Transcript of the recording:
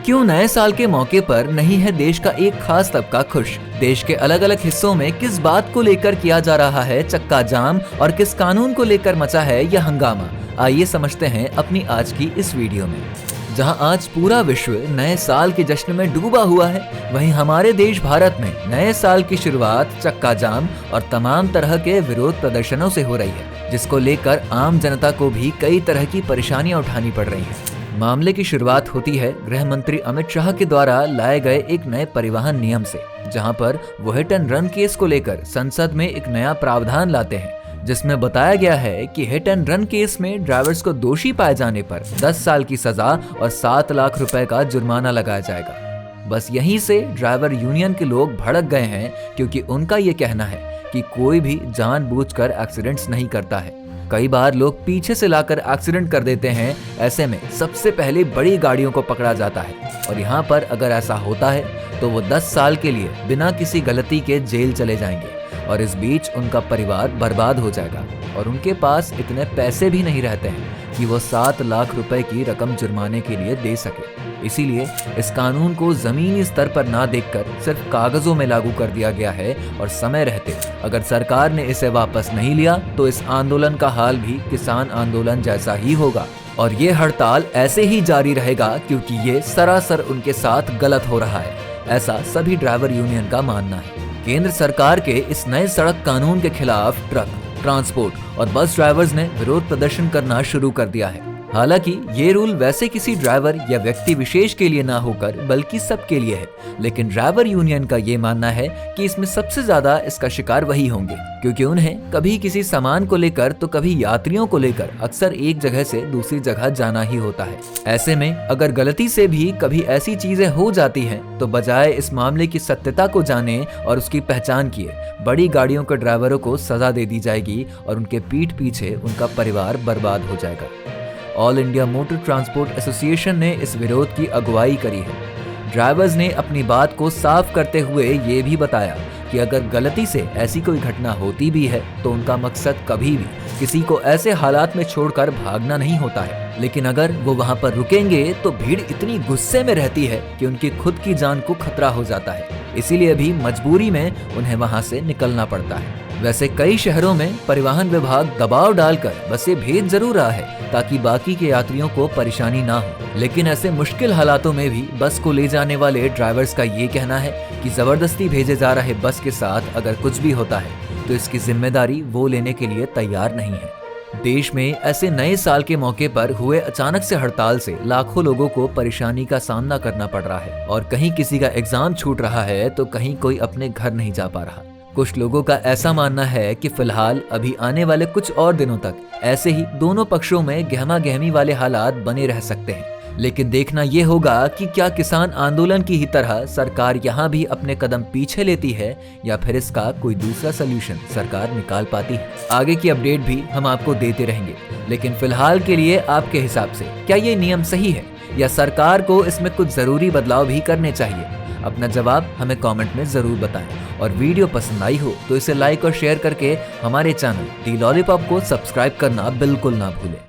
क्यों नए साल के मौके पर नहीं है देश का एक खास तबका खुश? देश के अलग अलग हिस्सों में किस बात को लेकर किया जा रहा है चक्का जाम और किस कानून को लेकर मचा है यह हंगामा? आइए समझते हैं अपनी आज की इस वीडियो में। जहां आज पूरा विश्व नए साल के जश्न में डूबा हुआ है, वहीं हमारे देश भारत में नए साल की शुरुआत चक्का जाम और तमाम तरह के विरोध प्रदर्शनों से हो रही है, जिसको लेकर आम जनता को भी कई तरह की परेशानियां उठानी पड़ रही हैं। मामले की शुरुआत होती है गृह मंत्री अमित शाह के द्वारा लाए गए एक नए परिवहन नियम से, जहां पर वो हिट एंड रन केस को लेकर संसद में एक नया प्रावधान लाते हैं, जिसमें बताया गया है कि हिट एंड रन केस में ड्राइवर्स को दोषी पाए जाने पर 10 साल की सजा और 7 लाख रुपए का जुर्माना लगाया जाएगा। बस यहीं से ड्राइवर यूनियन के लोग भड़क गए हैं, क्योंकि उनका ये कहना है कि कोई भी जानबूझकर एक्सीडेंट्स नहीं करता है। कई बार लोग पीछे से लाकर एक्सीडेंट कर देते हैं। ऐसे में सबसे पहले बड़ी गाड़ियों को पकड़ा जाता है और यहाँ पर अगर ऐसा होता है तो वो 10 साल के लिए बिना किसी गलती के जेल चले जाएंगे और इस बीच उनका परिवार बर्बाद हो जाएगा और उनके पास इतने पैसे भी नहीं रहते हैं कि वो 7 लाख रुपए की रकम जुर्माने के लिए दे सके। इसीलिए इस कानून को जमीनी स्तर पर ना देखकर सिर्फ कागजों में लागू कर दिया गया है और समय रहते अगर सरकार ने इसे वापस नहीं लिया तो इस आंदोलन का हाल भी किसान आंदोलन जैसा ही होगा और ये हड़ताल ऐसे ही जारी रहेगा, क्योंकि ये सरासर उनके साथ गलत हो रहा है। ऐसा सभी ड्राइवर यूनियन का मानना है। केंद्र सरकार के इस नए सड़क कानून के खिलाफ ट्रक, ट्रांसपोर्ट और बस ड्राइवर्स ने विरोध प्रदर्शन करना शुरू कर दिया है। हालांकि ये रूल वैसे किसी ड्राइवर या व्यक्ति विशेष के लिए ना होकर बल्कि सबके लिए है, लेकिन ड्राइवर यूनियन का ये मानना है कि इसमें सबसे ज्यादा इसका शिकार वही होंगे, क्योंकि उन्हें कभी किसी सामान को लेकर तो कभी यात्रियों को लेकर अक्सर एक जगह से दूसरी जगह जाना ही होता है। ऐसे में अगर गलती से भी कभी ऐसी चीजें हो जाती हैं, तो बजाय इस मामले की सत्यता को जाने और उसकी पहचान किए, बड़ी गाड़ियों के ड्राइवरों को सजा दे दी जाएगी और उनके पीठ पीछे उनका परिवार बर्बाद हो जाएगा। All India motor transport association ने इस विरोध की अगुवाई करी है। ड्राइवर्स ने अपनी बात को साफ करते हुए ये भी बताया कि अगर गलती से ऐसी कोई घटना होती भी है तो उनका मकसद कभी भी किसी को ऐसे हालात में छोड़कर भागना नहीं होता है, लेकिन अगर वो वहाँ पर रुकेंगे तो भीड़ इतनी गुस्से में रहती है कि उनकी खुद की जान को खतरा हो जाता है। इसीलिए भी मजबूरी में उन्हें वहाँ से निकलना पड़ता है। वैसे कई शहरों में परिवहन विभाग दबाव डालकर बसें भेज जरूर रहा है ताकि बाकी के यात्रियों को परेशानी ना हो, लेकिन ऐसे मुश्किल हालातों में भी बस को ले जाने वाले ड्राइवर्स का ये कहना है कि जबरदस्ती भेजे जा रहे बस के साथ अगर कुछ भी होता है तो इसकी जिम्मेदारी वो लेने के लिए तैयार नहीं है। देश में ऐसे नए साल के मौके पर हुए अचानक से हड़ताल से लाखों लोगों को परेशानी का सामना करना पड़ रहा है और कहीं किसी का एग्जाम छूट रहा है तो कहीं कोई अपने घर नहीं जा पा रहा। कुछ लोगों का ऐसा मानना है कि फिलहाल अभी आने वाले कुछ और दिनों तक ऐसे ही दोनों पक्षों में गहमा गहमी वाले हालात बने रह सकते हैं, लेकिन देखना ये होगा कि क्या किसान आंदोलन की ही तरह सरकार यहाँ भी अपने कदम पीछे लेती है या फिर इसका कोई दूसरा सलूशन सरकार निकाल पाती है। आगे की अपडेट भी हम आपको देते रहेंगे, लेकिन फिलहाल के लिए आपके हिसाब से क्या ये नियम सही है या सरकार को इसमें कुछ जरूरी बदलाव भी करने चाहिए? अपना जवाब हमें कमेंट में जरूर बताएं और वीडियो पसंद आई हो तो इसे लाइक और शेयर करके हमारे चैनल दी लॉलीपॉप को सब्सक्राइब करना बिल्कुल ना भूलें।